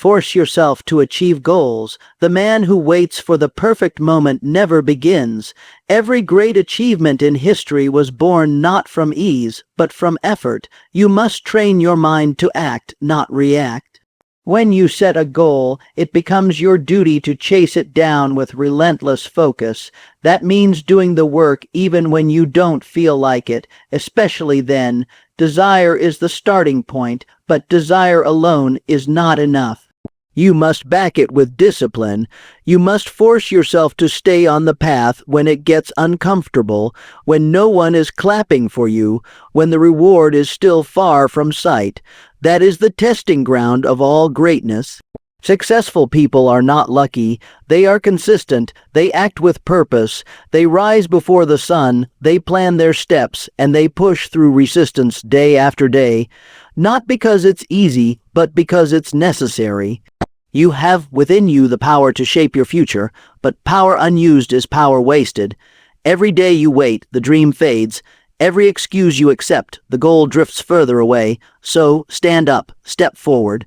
Force yourself to achieve goals. The man who waits for the perfect moment never begins. Every great achievement in history was born not from ease, but from effort. You must train your mind to act, not react. When you set a goal, it becomes your duty to chase it down with relentless focus. That means doing the work even when you don't feel like it, especially then. Desire is the starting point, but desire alone is not enough. You must back it with discipline. You must force yourself to stay on the path when it gets uncomfortable, when no one is clapping for you, when the reward is still far from sight. That is the testing ground of all greatness. Successful people are not lucky. They are consistent. They act with purpose. They rise before the sun. They plan their steps, and they push through resistance day after day. Not because it's easy, but because it's necessary. You have within you the power to shape your future, but power unused is power wasted. Every day you wait, the dream fades. Every excuse you accept, the goal drifts further away. So stand up, step forward.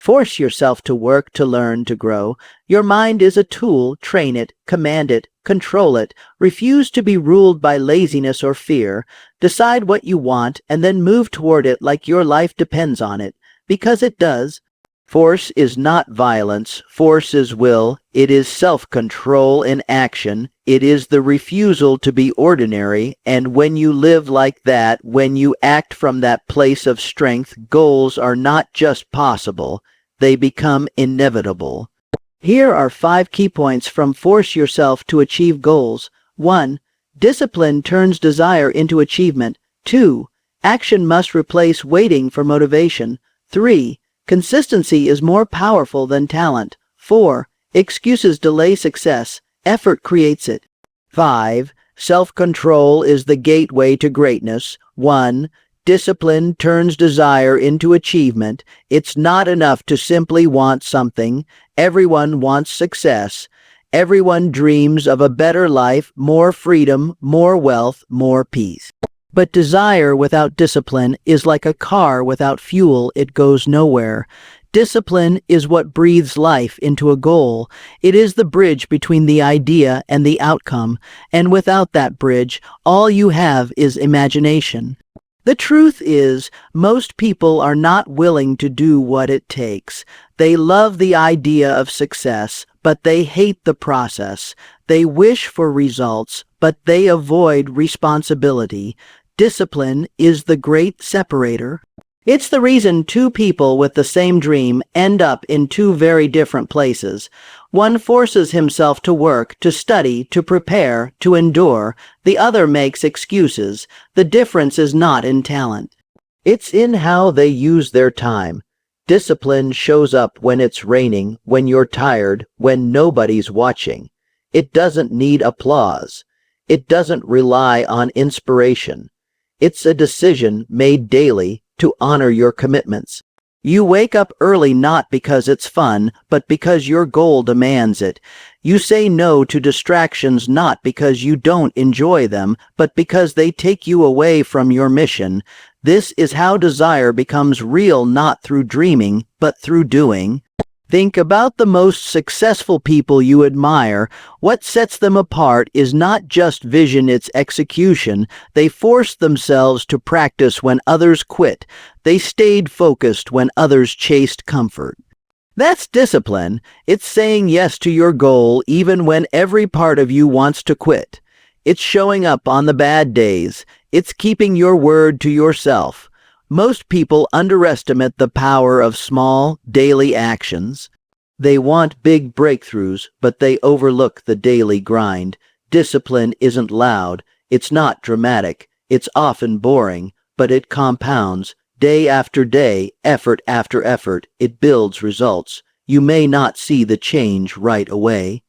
Force yourself to work, to learn, to grow. Your mind is a tool. Train it, command it, control it. Refuse to be ruled by laziness or fear. Decide what you want and then move toward it like your life depends on it, because it does. Force is not violence. Force is will. It is self-control in action. It is the refusal to be ordinary. And when you live like that, when you act from that place of strength, goals are not just possible. They become inevitable. Here are 5 key points from Force Yourself to Achieve Goals. 1. Discipline turns desire into achievement. 2. Action must replace waiting for motivation. 3. Consistency is more powerful than talent. 4. Excuses delay success. Effort creates it. 5. Self-control is the gateway to greatness. 1. Discipline turns desire into achievement. It's not enough to simply want something. Everyone wants success. Everyone dreams of a better life, more freedom, more wealth, more peace. But desire without discipline is like a car without fuel. It goes nowhere. Discipline is what breathes life into a goal. It is the bridge between the idea and the outcome, and without that bridge, all you have is imagination. The truth is, most people are not willing to do what it takes. They love the idea of success, but they hate the process. They wish for results, but they avoid responsibility. Discipline is the great separator. It's the reason 2 people with the same dream end up in 2 very different places. One forces himself to work, to study, to prepare, to endure. The other makes excuses. The difference is not in talent. It's in how they use their time. Discipline shows up when it's raining, when you're tired, when nobody's watching. It doesn't need applause. It doesn't rely on inspiration. It's a decision made daily to honor your commitments. You wake up early not because it's fun, but because your goal demands it. You say no to distractions not because you don't enjoy them, but because they take you away from your mission. This is how desire becomes real, not through dreaming, but through doing. Think about the most successful people you admire. What sets them apart is not just vision, it's execution. They forced themselves to practice when others quit. They stayed focused when others chased comfort. That's discipline. It's saying yes to your goal even when every part of you wants to quit. It's showing up on the bad days. It's keeping your word to yourself. Most people underestimate the power of small, daily actions. They want big breakthroughs, but they overlook the daily grind. Discipline isn't loud. It's not dramatic. It's often boring, but it compounds. Day after day, effort after effort, it builds results. You may not see the change right away,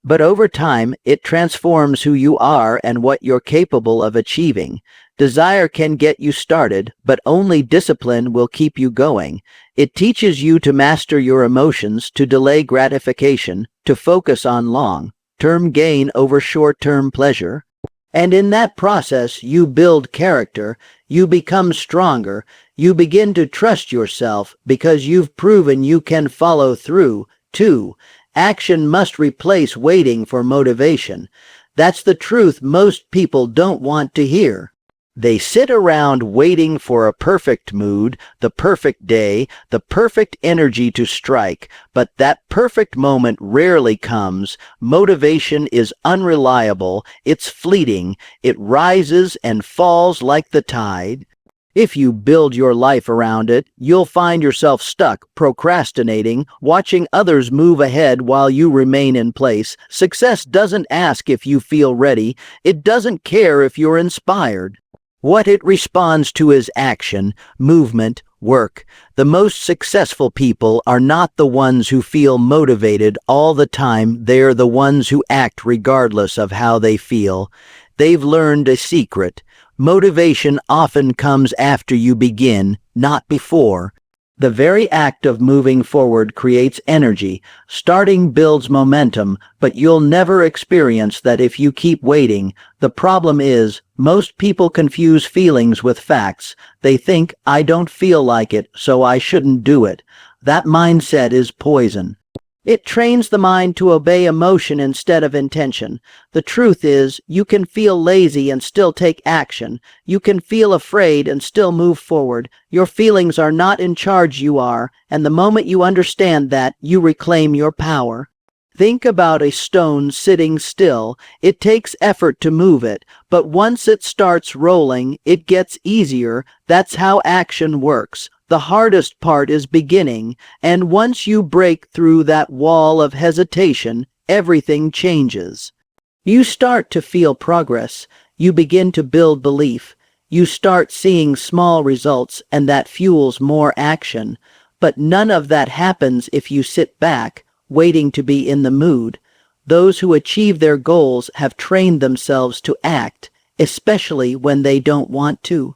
but over time, it transforms who you are and what you're capable of achieving. Desire can get you started, but only discipline will keep you going. It teaches you to master your emotions, to delay gratification, to focus on long-term gain over short-term pleasure. And in that process, you build character, you become stronger, you begin to trust yourself because you've proven you can follow through. 2. Action must replace waiting for motivation. That's the truth most people don't want to hear. They sit around waiting for a perfect mood, the perfect day, the perfect energy to strike, but that perfect moment rarely comes. Motivation is unreliable, it's fleeting, it rises and falls like the tide. If you build your life around it, you'll find yourself stuck, procrastinating, watching others move ahead while you remain in place. Success doesn't ask if you feel ready, it doesn't care if you're inspired. What it responds to is action, movement, work. The most successful people are not the ones who feel motivated all the time, they're the ones who act regardless of how they feel. They've learned a secret. Motivation often comes after you begin, not before. The very act of moving forward creates energy. Starting builds momentum, but you'll never experience that if you keep waiting. The problem is, most people confuse feelings with facts. They think, I don't feel like it, so I shouldn't do it. That mindset is poison. It trains the mind to obey emotion instead of intention. The truth is, you can feel lazy and still take action. You can feel afraid and still move forward. Your feelings are not in charge, you are, and the moment you understand that, you reclaim your power. Think about a stone sitting still. It takes effort to move it, but once it starts rolling, it gets easier. That's how action works. The hardest part is beginning, and once you break through that wall of hesitation, everything changes. You start to feel progress. You begin to build belief. You start seeing small results, and that fuels more action. But none of that happens if you sit back, waiting to be in the mood. Those who achieve their goals have trained themselves to act, especially when they don't want to.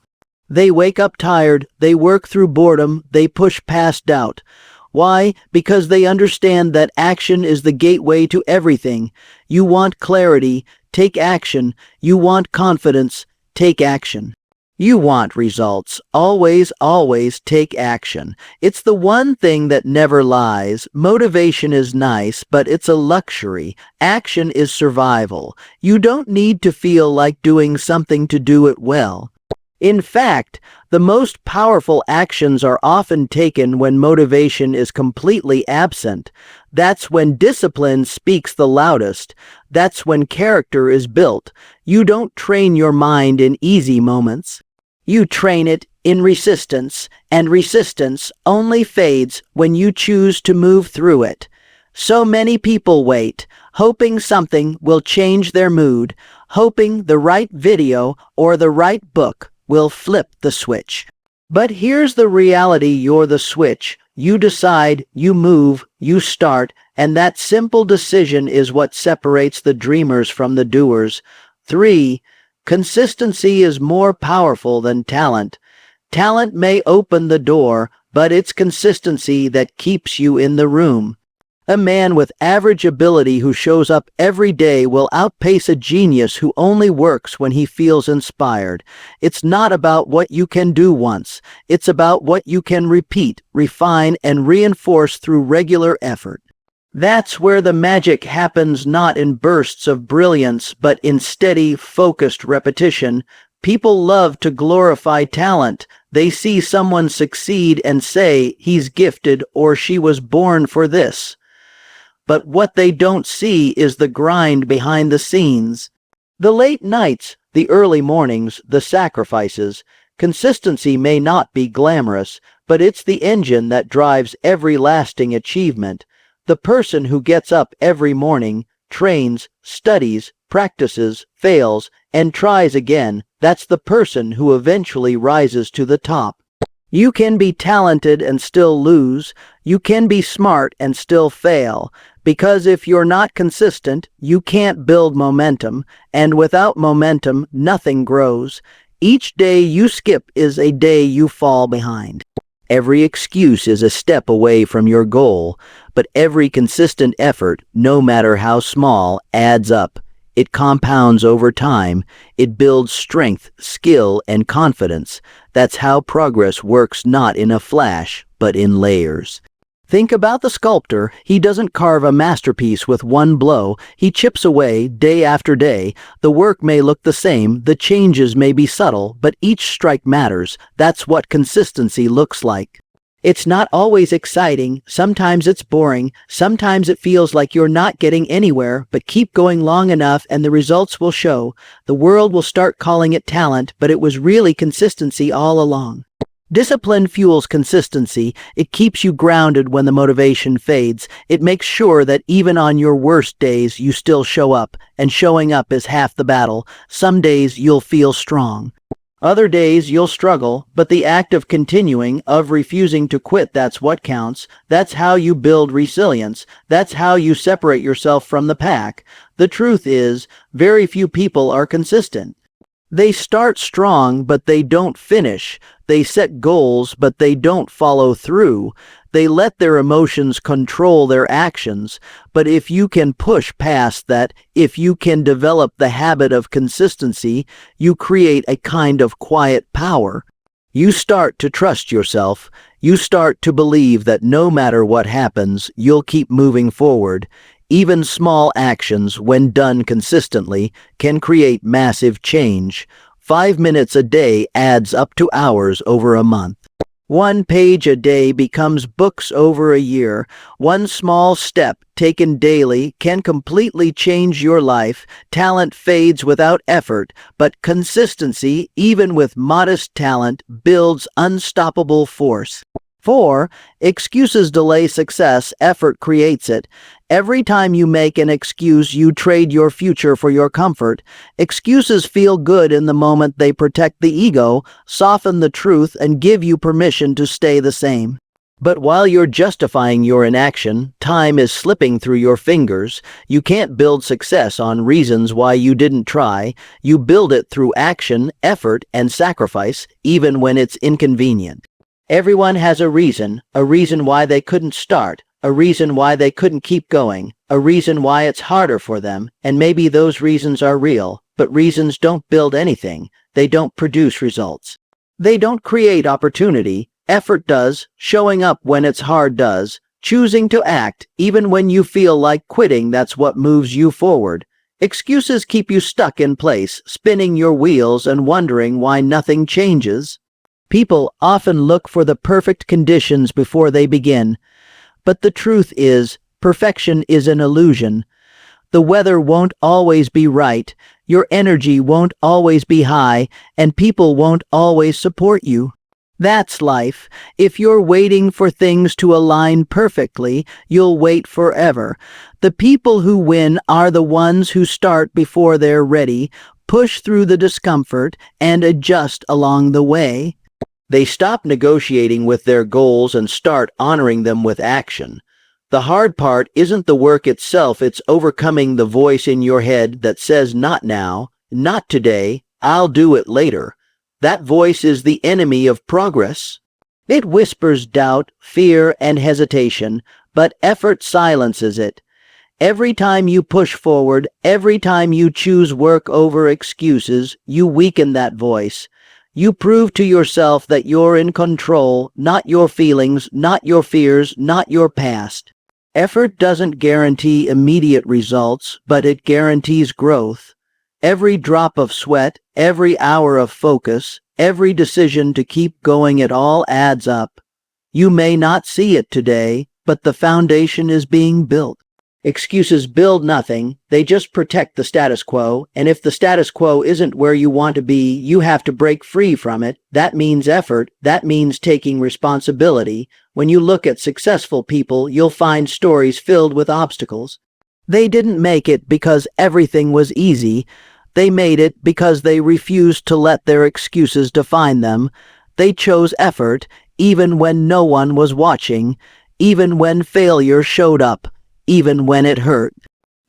They wake up tired, they work through boredom, they push past doubt. Why? Because they understand that action is the gateway to everything. You want clarity, take action. You want confidence, take action. You want results, always, always take action. It's the one thing that never lies. Motivation is nice, but it's a luxury. Action is survival. You don't need to feel like doing something to do it well. In fact, the most powerful actions are often taken when motivation is completely absent. That's when discipline speaks the loudest. That's when character is built. You don't train your mind in easy moments. You train it in resistance, and resistance only fades when you choose to move through it. So many people wait, hoping something will change their mood, hoping the right video or the right book will flip the switch. But here's the reality, you're the switch. You decide, you move, you start, and that simple decision is what separates the dreamers from the doers. 3. Consistency is more powerful than talent. Talent may open the door, but it's consistency that keeps you in the room. A man with average ability who shows up every day will outpace a genius who only works when he feels inspired. It's not about what you can do once. It's about what you can repeat, refine, and reinforce through regular effort. That's where the magic happens, not in bursts of brilliance, but in steady, focused repetition. People love to glorify talent. They see someone succeed and say, he's gifted or she was born for this. But what they don't see is the grind behind the scenes. The late nights, the early mornings, the sacrifices. Consistency may not be glamorous, but it's the engine that drives every lasting achievement. The person who gets up every morning, trains, studies, practices, fails, and tries again, that's the person who eventually rises to the top. You can be talented and still lose. You can be smart and still fail. Because if you're not consistent, you can't build momentum, and without momentum, nothing grows. Each day you skip is a day you fall behind. Every excuse is a step away from your goal, but every consistent effort, no matter how small, adds up. It compounds over time. It builds strength, skill, and confidence. That's how progress works, not in a flash, but in layers. Think about the sculptor. He doesn't carve a masterpiece with one blow. He chips away day after day. The work may look the same, the changes may be subtle, but each strike matters. That's what consistency looks like. It's not always exciting. Sometimes it's boring. Sometimes it feels like you're not getting anywhere, but keep going long enough and the results will show. The world will start calling it talent, but it was really consistency all along. Discipline fuels consistency. It keeps you grounded when the motivation fades. It makes sure that even on your worst days, you still show up, and showing up is half the battle. Some days you'll feel strong. Other days you'll struggle, but the act of continuing, of refusing to quit, that's what counts. That's how you build resilience. That's how you separate yourself from the pack. The truth is, very few people are consistent. They start strong, but they don't finish. They set goals, but they don't follow through. They let their emotions control their actions. But if you can push past that, if you can develop the habit of consistency, you create a kind of quiet power. You start to trust yourself. You start to believe that no matter what happens, you'll keep moving forward. Even small actions, when done consistently, can create massive change. 5 minutes a day adds up to hours over a month. 1 page a day becomes books over a year. One small step taken daily can completely change your life. Talent fades without effort, but consistency, even with modest talent, builds unstoppable force. 4. Excuses delay success, effort creates it. Every time you make an excuse, you trade your future for your comfort. Excuses feel good in the moment. They protect the ego, soften the truth, and give you permission to stay the same. But while you're justifying your inaction, time is slipping through your fingers. You can't build success on reasons why you didn't try. You build it through action, effort, and sacrifice, even when it's inconvenient. Everyone has a reason why they couldn't start, a reason why they couldn't keep going, a reason why it's harder for them, and maybe those reasons are real, but reasons don't build anything. They don't produce results. They don't create opportunity. Effort does. Showing up when it's hard does. Choosing to act, even when you feel like quitting, that's what moves you forward. Excuses keep you stuck in place, spinning your wheels and wondering why nothing changes. People often look for the perfect conditions before they begin. But the truth is, perfection is an illusion. The weather won't always be right, your energy won't always be high, and people won't always support you. That's life. If you're waiting for things to align perfectly, you'll wait forever. The people who win are the ones who start before they're ready, push through the discomfort, and adjust along the way. They stop negotiating with their goals and start honoring them with action. The hard part isn't the work itself, it's overcoming the voice in your head that says not now, not today, I'll do it later. That voice is the enemy of progress. It whispers doubt, fear, and hesitation, but effort silences it. Every time you push forward, every time you choose work over excuses, you weaken that voice. You prove to yourself that you're in control, not your feelings, not your fears, not your past. Effort doesn't guarantee immediate results, but it guarantees growth. Every drop of sweat, every hour of focus, every decision to keep going, it all adds up. You may not see it today, but the foundation is being built. Excuses build nothing, they just protect the status quo, and if the status quo isn't where you want to be, you have to break free from it. That means effort, that means taking responsibility. When you look at successful people, you'll find stories filled with obstacles. They didn't make it because everything was easy. They made it because they refused to let their excuses define them. They chose effort, even when no one was watching, even when failure showed up. Even when it hurt.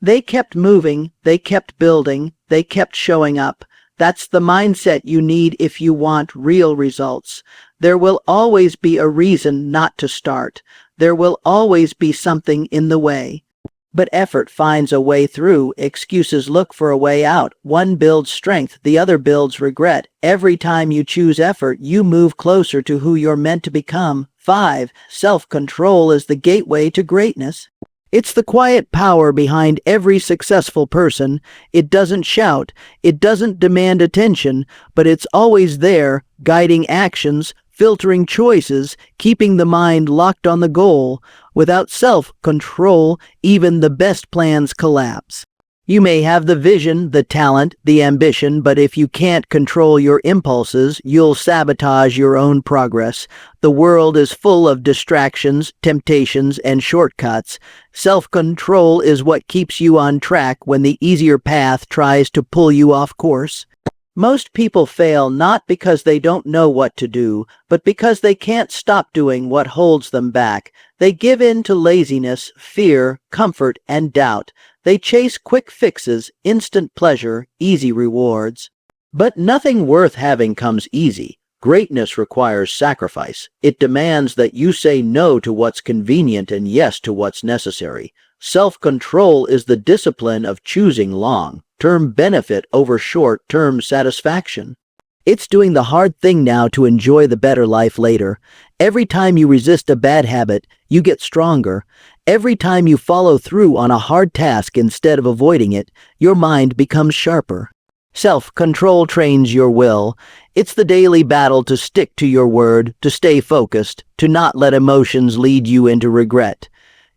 They kept moving, they kept building, they kept showing up. That's the mindset you need if you want real results. There will always be a reason not to start. There will always be something in the way. But effort finds a way through, excuses look for a way out. One builds strength, the other builds regret. Every time you choose effort, you move closer to who you're meant to become. 5. Self-control is the gateway to greatness. It's the quiet power behind every successful person. It doesn't shout, it doesn't demand attention, but it's always there, guiding actions, filtering choices, keeping the mind locked on the goal. Without self-control, even the best plans collapse. You may have the vision, the talent, the ambition, but if you can't control your impulses, you'll sabotage your own progress. The world is full of distractions, temptations, and shortcuts. Self-control is what keeps you on track when the easier path tries to pull you off course. Most people fail not because they don't know what to do, but because they can't stop doing what holds them back. They give in to laziness, fear, comfort, and doubt. They chase quick fixes, instant pleasure, easy rewards. But nothing worth having comes easy. Greatness requires sacrifice. It demands that you say no to what's convenient and yes to what's necessary. Self-control is the discipline of choosing long-term benefit over short-term satisfaction. It's doing the hard thing now to enjoy the better life later. Every time you resist a bad habit, you get stronger. Every time you follow through on a hard task instead of avoiding it, your mind becomes sharper. Self-control trains your will. It's the daily battle to stick to your word, to stay focused, to not let emotions lead you into regret.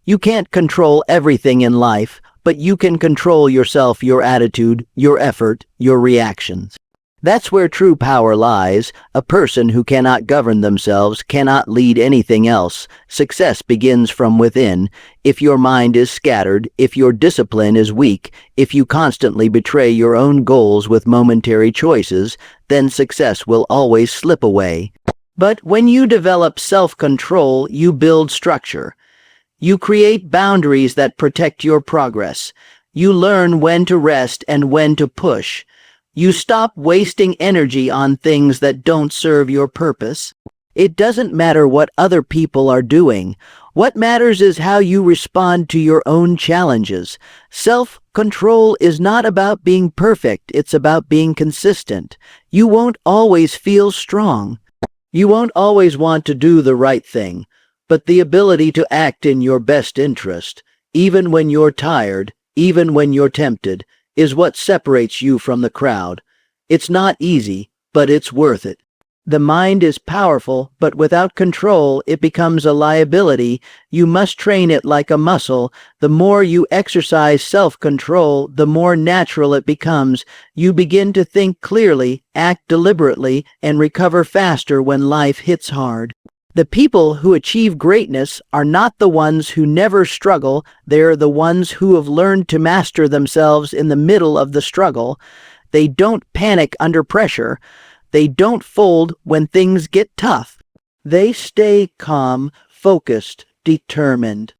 You can't control everything in life, but you can control yourself, your attitude, your effort, your reactions. That's where true power lies. A person who cannot govern themselves cannot lead anything else. Success begins from within. If your mind is scattered, if your discipline is weak, if you constantly betray your own goals with momentary choices, then success will always slip away. But when you develop self-control, you build structure. You create boundaries that protect your progress. You learn when to rest and when to push. You stop wasting energy on things that don't serve your purpose. It doesn't matter what other people are doing. What matters is how you respond to your own challenges. Self-control is not about being perfect, it's about being consistent. You won't always feel strong. You won't always want to do the right thing, but the ability to act in your best interest, even when you're tired, even when you're tempted, is what separates you from the crowd. It's not easy, but it's worth it. The mind is powerful, but without control, it becomes a liability. You must train it like a muscle. The more you exercise self-control, the more natural it becomes. You begin to think clearly, act deliberately, and recover faster when life hits hard. The people who achieve greatness are not the ones who never struggle. They're the ones who have learned to master themselves in the middle of the struggle. They don't panic under pressure. They don't fold when things get tough. They stay calm, focused, determined.